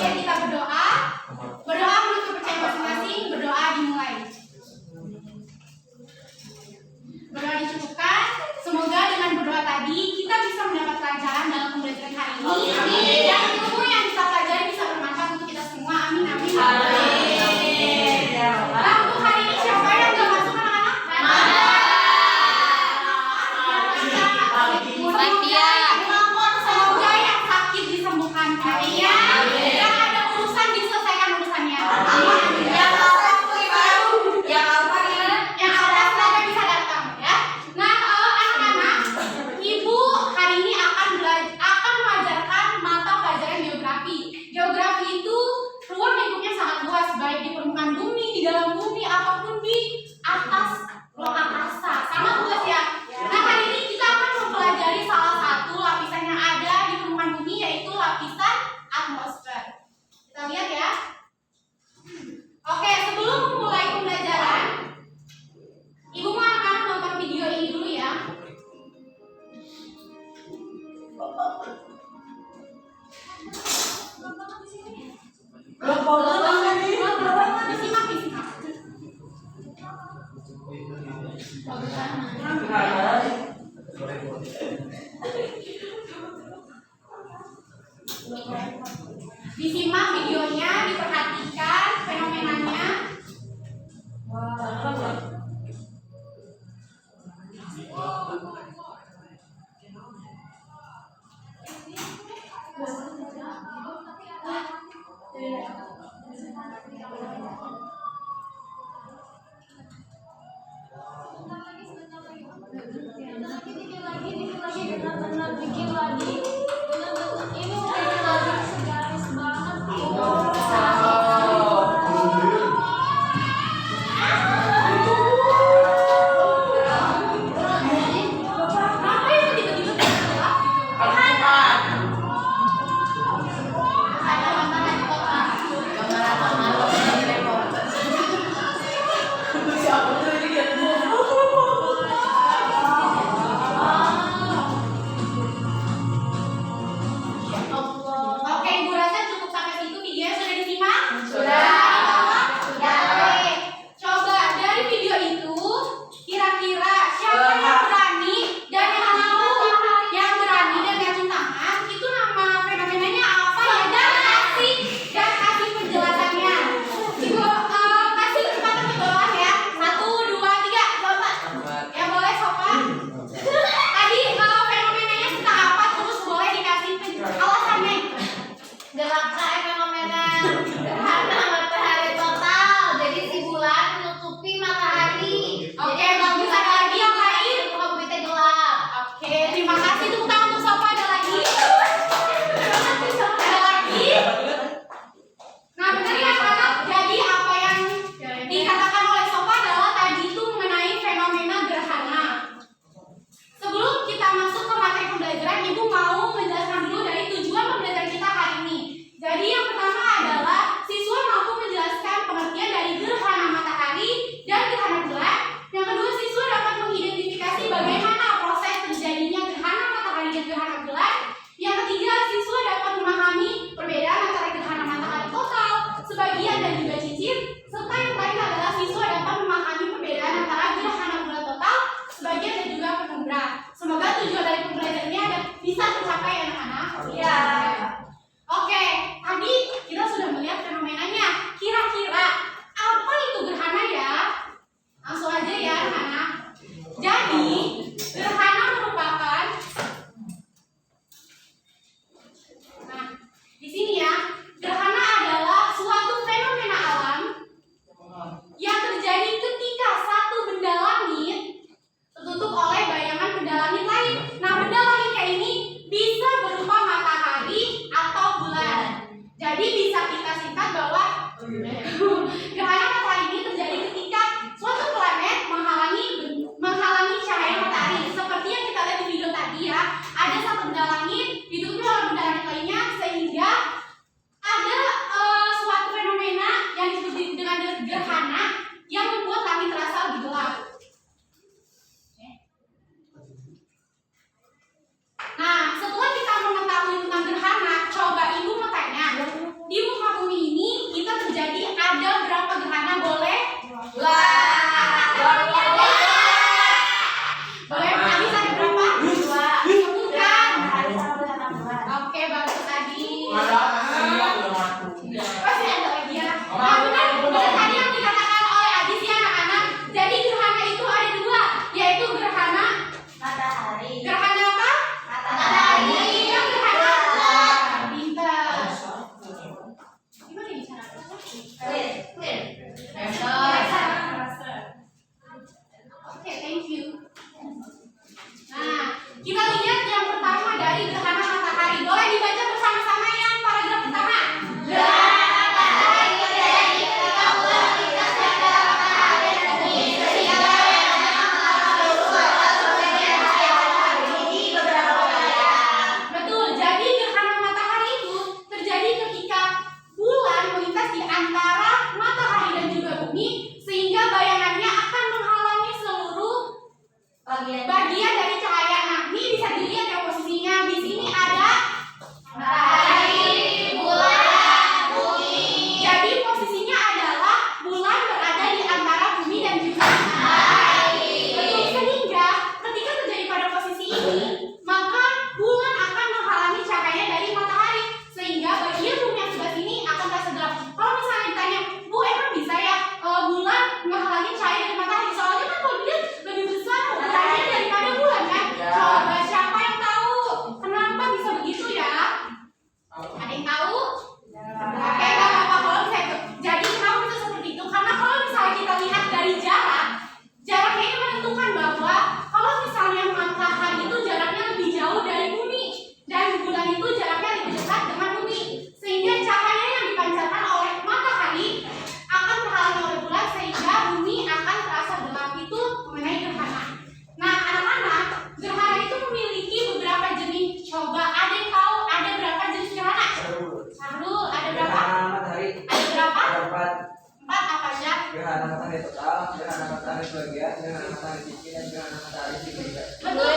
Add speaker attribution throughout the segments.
Speaker 1: Oke, kita berdoa. Berdoa menurut kepercayaan masing-masing. Berdoa dimulai. Berdoa dicukupkan. Semoga dengan berdoa tadi kita bisa mendapat pelajaran dalam pembelajaran hari ini. Dan ilmu yang kita pelajari bisa bermanfaat untuk kita semua. Amin, amin. Nah, untuk hari ini siapa yang gak masuk anak-anak? Semoga yang sakit disembuhkan. Yang ada urusan diselesaikan urusannya. Yang ada semoga bisa datang ya. Nah, anak-anak, ibu hari ini akan mengajarkan mata pelajaran geografi. Geografi itu ruang lingkupnya sangat luas, baik di permukaan bumi, di dalam bumi, ataupun di atas ruang angkasa. Sangat luas ya. Nah, hari ini kita akan mempelajari salah satu lapisan yang ada di permukaan bumi, yaitu lapisan atmosfer. Kita lihat ya. Oke, sebelum memulai pembelajaran, ibu mau anak-anak nonton video ini dulu ya. Disimak. Disimak videonya, diperhatikan fenomenanya. Oke, ibu rasa cukup sampai situ videonya sudah disimak? Sudah. Oke. Coba dari video itu kira-kira siapa yang berani dan yang mau yang berani dan yang tangan itu nama fenomenanya apa ya? Dan kasih penjelasannya. Ibu kasih kesempatan berdoa ya. 1, 2, 3, coba. Ya boleh sopan. Tadi fenomenanya tentang apa, terus boleh dikasih alasannya.
Speaker 2: Gerakkan fenomena gerhana matahari total. Jadi si bulan menutupi matahari.
Speaker 1: Oke, bagus. Ada lagi yang lain?
Speaker 2: Bumi gelap.
Speaker 1: Oke, terima kasih. Tepuk tangan untuk Sofa. Ada lagi? Ada lagi? Nah, benar ya anak. Jadi apa yang dikatakan oleh Sofa adalah tadi itu mengenai fenomena gerhana. Sebelum kita masuk ke materi pembelajaran, ibu mau menjelaskan dulu dari tujuan pembelajaran kita hari ini. Jadi yang pertama adalah siswa mampu menjelaskan pengertian dari gerhana matahari dan gerhana bulan. Yang kedua, siswa dapat mengidentifikasi bagaimana proses terjadinya gerhana matahari dan gerhana bulan. Yang ketiga, siswa dapat memahami perbedaan antara gerhana matahari total, sebagian dan juga cincin. Serta yang terakhir adalah siswa dapat memahami perbedaan antara gerhana bulan total, sebagian dan juga penumbra. Semoga tujuan dari pembelajaran ini bisa tercapai anak-anak.
Speaker 2: Iya.
Speaker 1: Oke, tadi kita sudah melihat fenomenanya. Kira-kira apa itu gerhana ya? Langsung aja ya anak-anak. Jadi, gerhana merupakan di sini ya, gerhana adalah suatu fenomena alam yang terjadi ketika satu benda langit tertutup oleh bayangan benda langit lain. Nah, benda langitnya ini bisa berupa matahari atau bulan. Jadi bisa kita singkat bahwa gerhana matahari ini terjadi ketika suatu planet menghalangi cahaya matahari. Seperti yang kita lihat di video tadi ya, ada satu benda langit ditutupi oleh benda langit lainnya sehingga ada suatu fenomena yang disebut dengan gerhana yang membuat langit terasa lebih gelap. Nah, setelah kita mengetahui tentang gerhana, coba ibu mau tanya, ibu
Speaker 3: matahari total, gerhana matahari sebagian, gerhana matahari cincin, dan gerhana matahari segitiga.
Speaker 1: Betul.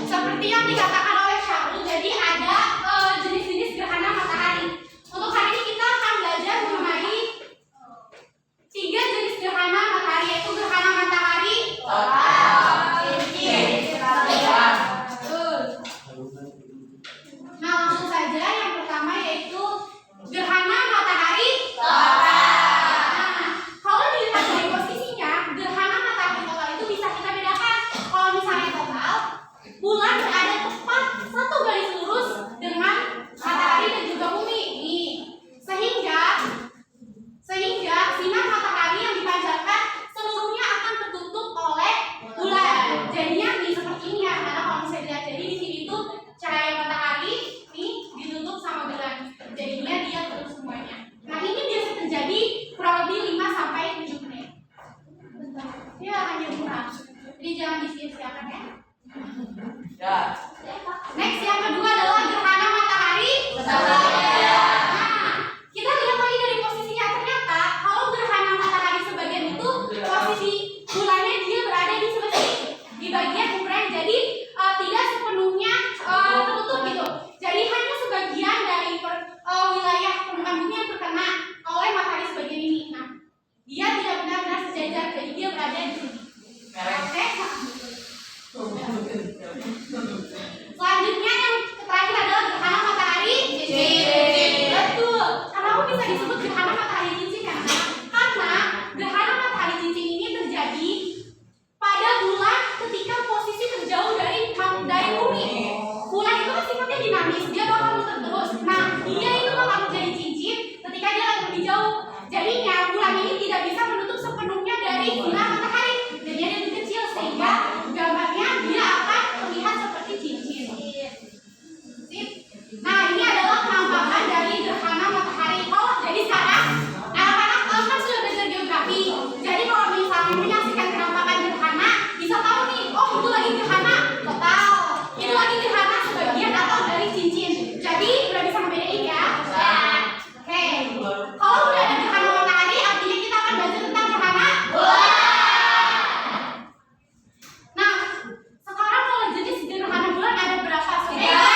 Speaker 1: Seperti yang dikatakan oleh Syahrul, jadi ada jenis-jenis gerhana matahari. Untuk hari ini kita akan belajar mengenai 3 jenis gerhana matahari, yaitu gerhana matahari total, cincin, sebagian. Betul. Nah, langsung saja yang pertama yaitu gerhana matahari total. Nah, kalau dilihat dari posisinya, gerhana matahari total itu bisa kita bedakan. Kalau misalnya total, bulan berada tepat 1 garis lurus dengan matahari dan juga bumi. Nih, sehingga sinar matahari yang dipancarkan seluruhnya akan tertutup oleh bulan. Jadinya nih seperti ini ya, karena kalau misalnya dilihat, jadi di sini tuh cahaya matahari nih ditutup sama bulan. Jadinya dia tutup semuanya. Nah, ini biasa terjadi kurang lebih 5 sampai 7 menit. Ya, hanya murah. Jadi jangan disia-siakan ya.
Speaker 3: Ya.
Speaker 1: Next, yang kedua adalah gerhana matahari sebagian. Nah, kita lihat lagi dari posisinya. Ternyata kalau gerhana matahari sebagian itu posisi bulannya dia berada di sebelah sini, di bagian ukuran. Jadi tidak sepenuhnya tertutup gitu. Jadi hanya sebagian dari wilayah permukaan bumi yang terkena oleh matahari sebagian ini. Nah, dia tidak benar-benar sejajar, jadi dia berada di sini. Oke. Selanjutnya yang terakhir adalah gerhana matahari cincin. Betul. Kenapa bisa disebut gerhana matahari cincin? Karena gerhana matahari cincin ini terjadi pada bulan ketika posisi terjauh dari bumi. Bulan itu kan sifatnya dinamis, dia bakal muter terus. Nah, dia itu bakal menjadi cincin ketika dia lagi lebih jauh. Jadinya bulan ini tidak bisa menutup sepenuhnya dari sinar matahari. Jadinya dia lebih kecil sehingga gambarnya dia akan terlihat seperti cincin. Sip. Nah, ini adalah penampakan dari gerhana matahari. Oh, jadi sekarang anak-anak kan sudah belajar geografi. Jadi kalau misalnya menyaksikan penampakan gerhana, bisa tahu nih, oh itu lagi gerhana total, itu lagi gerhana sebagian atau dari cincin. Jadi udah bisa membedain ya. Oke. Kalau udah ada gerhana matahari, artinya kita akan belajar tentang gerhana bulan. Nah, sekarang kalau jenis gerhana bulan ada berapa? Siapa?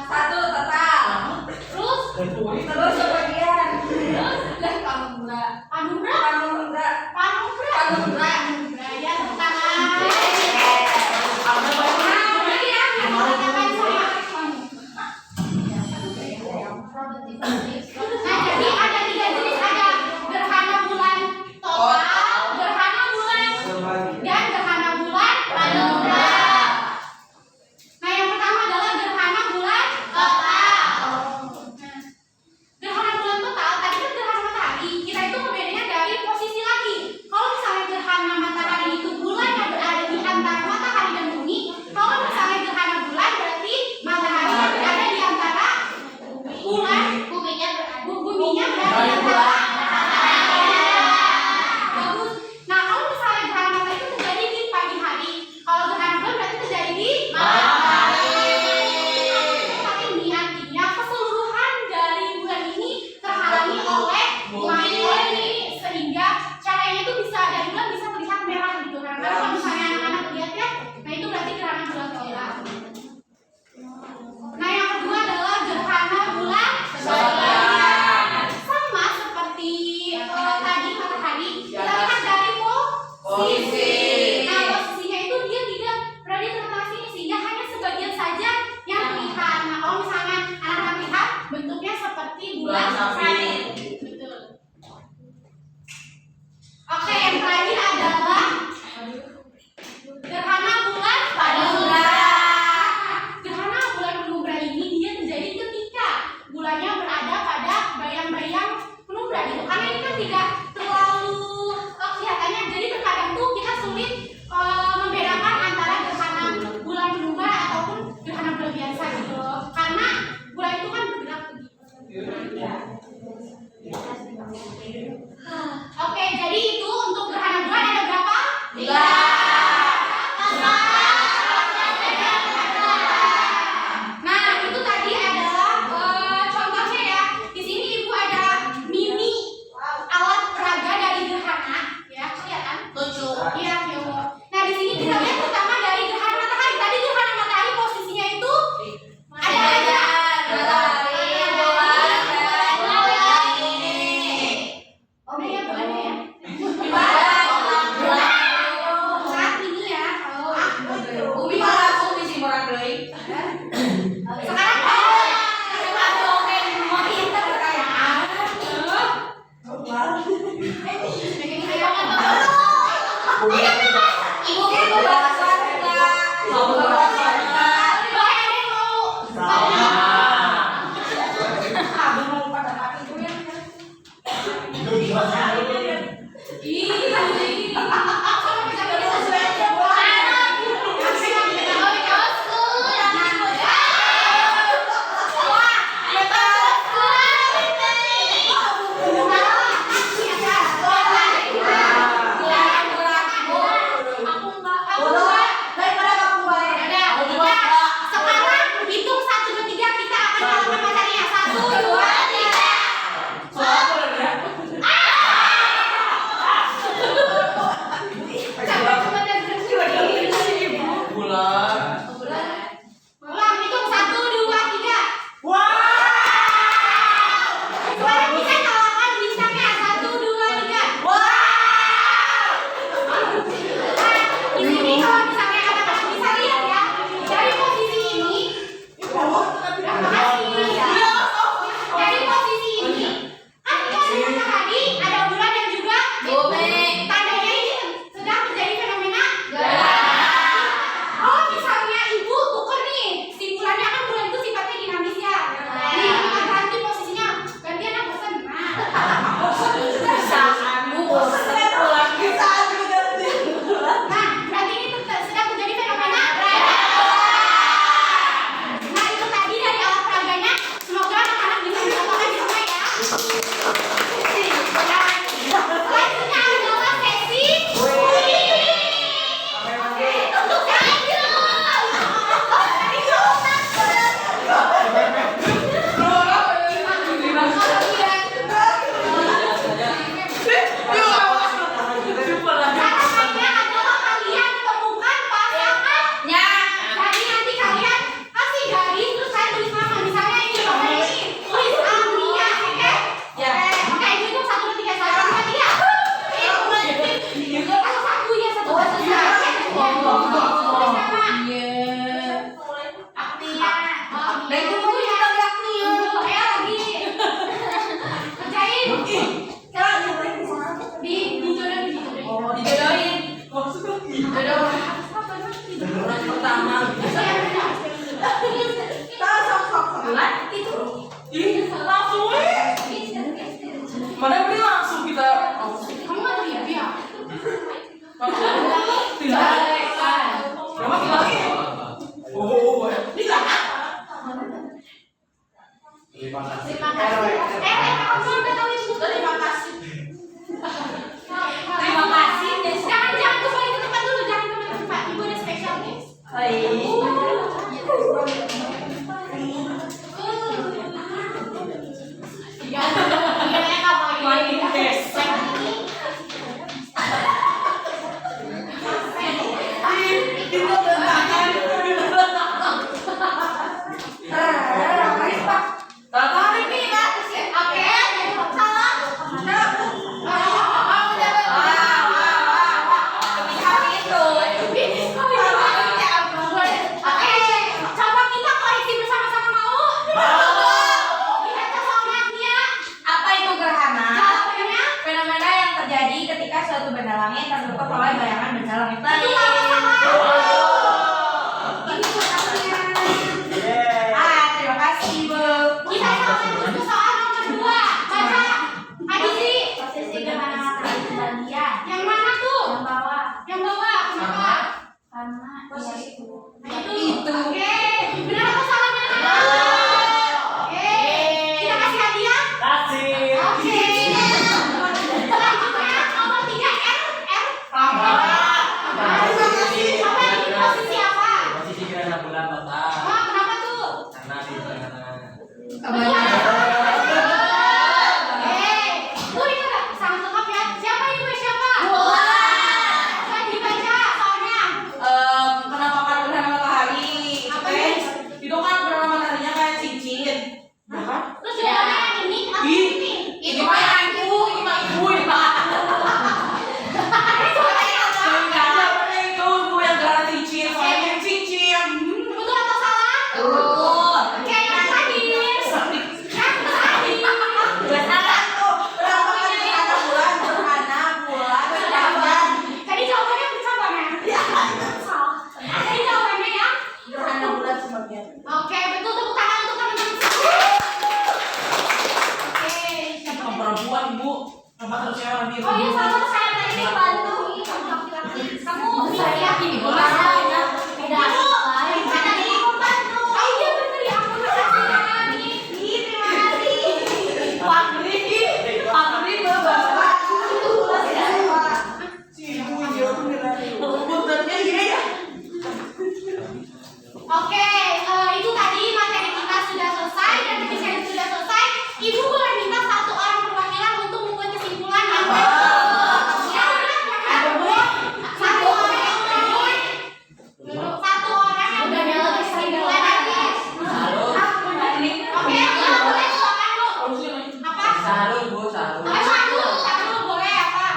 Speaker 2: Satu total.
Speaker 1: Terus
Speaker 2: Terus sebagian.
Speaker 1: dan panumbra.
Speaker 2: Panumbra.
Speaker 1: Ya, tepuk tangan. Berarti ya, yang dikatakan sama. Nah, jadi ada 3 jenis, ada gerhana bulan total, gerhana bulan, dan gerhana bulan panumbra. Nah, yang pertama adalah gerhana bulan total. Nah, gerhana bulan total, tadi kan gerhana matahari, kita itu membedanya dari posisi lagi. Kalau misalnya gerhana matahari itu bulan yang berada di antara matahari dan bumi, kalau misalnya gerhana bulan berarti matahari yang berada di antara bulan, buminya berada di antara matahari. Bagus. Nah, kalau misalnya gerhana matahari itu terjadi di pagi hari, kalau gerhana bulan berarti terjadi di malam hari. Tapi ini artinya keseluruhan dari bulan ini terhalangi oleh bumi, sehingga cahayanya itu bisa dari bulan bisa terlihat merah gitu kan. Karena kalau misalnya anak-anak lihat ya, nah itu berarti gerhana bulan total. Nah, yang kedua adalah gerhana bulan sebagian. Sama seperti tadi matahari, kita lihat dari posisi. Nah, posisinya itu dia tidak berada di tengah-tengah sini, sehingga hanya sebagian saja yang terlihat. Nah, kalau misalnya anak-anak lihat, bentuknya seperti bulan salib. Betul. Oke, yang terakhir adalah gerhana bulan panumbra. Gerhana bulan panumbra ini dia terjadi ketika bulannya berada pada bayang-bayang penumbra gitu. Karena ini kan tidak terlalu kelihatannya, jadi terkadang tuh kita sulit membedakan antara gerhana bulan penumbra ataupun gerhana bulan biasa gitu. Karena bulan itu kan bergerak begitu. Oke, jadi itu untuk gerhana bulan ada berapa? 3.
Speaker 2: Orang pertama. Bulan itu.
Speaker 4: Ih, langsung mana beli langsung kita.
Speaker 1: Kamu nggak tahu ya?
Speaker 4: Tidak. Berapa lagi? Oh, tidak.
Speaker 3: Terima kasih.
Speaker 1: Terima kasih. Kamu udah tahu itu?
Speaker 2: Terima kasih.
Speaker 1: Terima kasih. Jangan kembali ke tempat dulu, jangan kembali ke tempat. Ibu ada spesial nih. Coba kita koreksi bersama-sama mau? Lihat soalnya.
Speaker 2: Apa itu gerhana?
Speaker 1: Jawabannya
Speaker 2: Fenomena yang terjadi ketika suatu benda langit tertutup oleh bayangan benda langit lain.
Speaker 1: ini soalnya.
Speaker 2: Terima kasih, Bu.
Speaker 1: Kita sampai ke soal nomor 2. Baca. Adisi.
Speaker 2: Posisi gerhana matahari sebagian.
Speaker 1: Yang mana tuh?
Speaker 2: Yang bawah.
Speaker 1: Yang bawah. Kenapa?
Speaker 2: Karena posisi
Speaker 1: Itu. Oke. Benar atau salah? Benar. Oke. Kita kasih hadiah.
Speaker 3: Kasih.
Speaker 1: Oke. Selanjutnya nomor 3 R.
Speaker 4: Apa?
Speaker 1: Apa ini posisi apa?
Speaker 3: Posisi gerhana bulan total.
Speaker 1: Oh, kenapa tuh?
Speaker 3: Karena di tengah-tengah.
Speaker 1: Bu, ini udah sangat lengkap ya. Siapa ini Bu? Siapa? Saya dibaca soalnya.
Speaker 2: kenapa kan gerhana matahari?
Speaker 1: Apa ini?
Speaker 4: Itu kan gerhana mataharinya kayak cincin. Ya kan?
Speaker 1: Terus jawabannya yang ini atau
Speaker 4: Ih,
Speaker 1: ini?
Speaker 4: ini mah yang ibu, ini mah ibu, ini mah. Jawabannya itu ibu yang gerhana cincin, soalnya yang cincin.
Speaker 1: Betul atau salah? Oke, yang tadi. Yang tadi. Tadi jawabannya bersama ya? Salah. Tadi jawabannya ya? Oke, betul, tepuk tangan untuk teman-teman semua. Oke, siapa
Speaker 4: Sama
Speaker 1: yang-
Speaker 4: perempuan ibu, kenapa harus yang warna biru?
Speaker 1: Oh iya, sama saya tadi bantu. Kamu saya ini
Speaker 2: Ibu.
Speaker 1: Beda. Ada di pembantu. Oh iya benar ya, aku makasih ya. Terima kasih.
Speaker 4: Pagri bapak. Si ibu iya beneran. Puntennya iya ya.
Speaker 1: Oke, itu tadi materi kita sudah selesai dan penyelesaian sudah selesai. Ibu boleh minta satu orang perwakilan untuk membuat kesimpulan. Satu orang yang membuat satu orang yang membuat kesimpulan aja. Oke, boleh tuh apa tuh? Apa?
Speaker 3: Sarul bu, sarul.
Speaker 1: Satu boleh apa?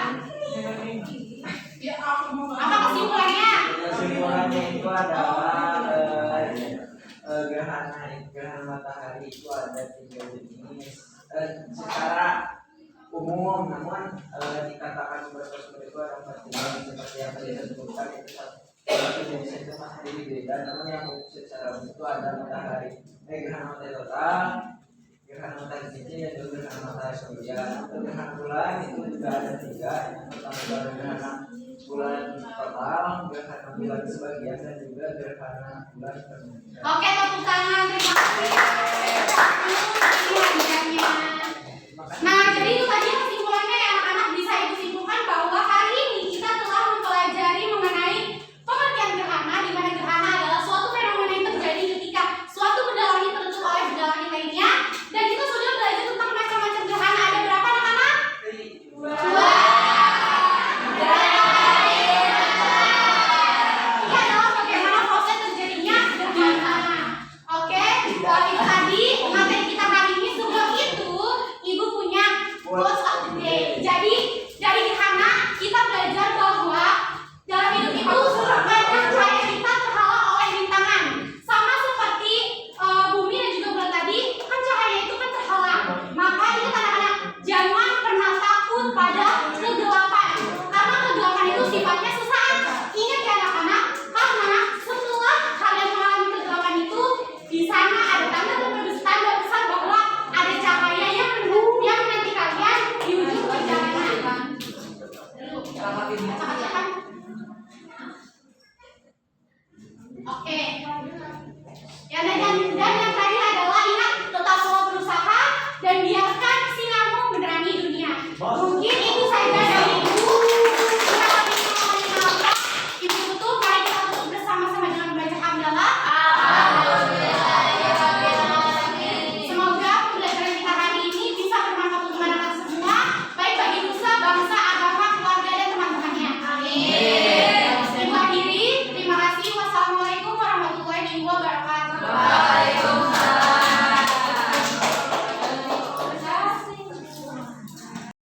Speaker 1: Apa kesimpulannya?
Speaker 3: Kesimpulannya itu adalah gerhana matahari itu ada 3 jenis. Secara umum, namun dikatakan bersumber itu ada 4 jenis seperti yang tadi disebutkan itu satu jenis itu masih berbeda, namun yang secara umum itu ada gerhana matahari total, gerhana matahari cincin, dan juga gerhana matahari sebagian. Untuk gerhana bulan itu juga ada 3. Yang pertama adalah gerhana bulan total, gerhana bulan sebagian, dan juga gerhana bulan permukaan.
Speaker 1: Oke, tepuk tangan. Terima kasih. Ini hadiahnya.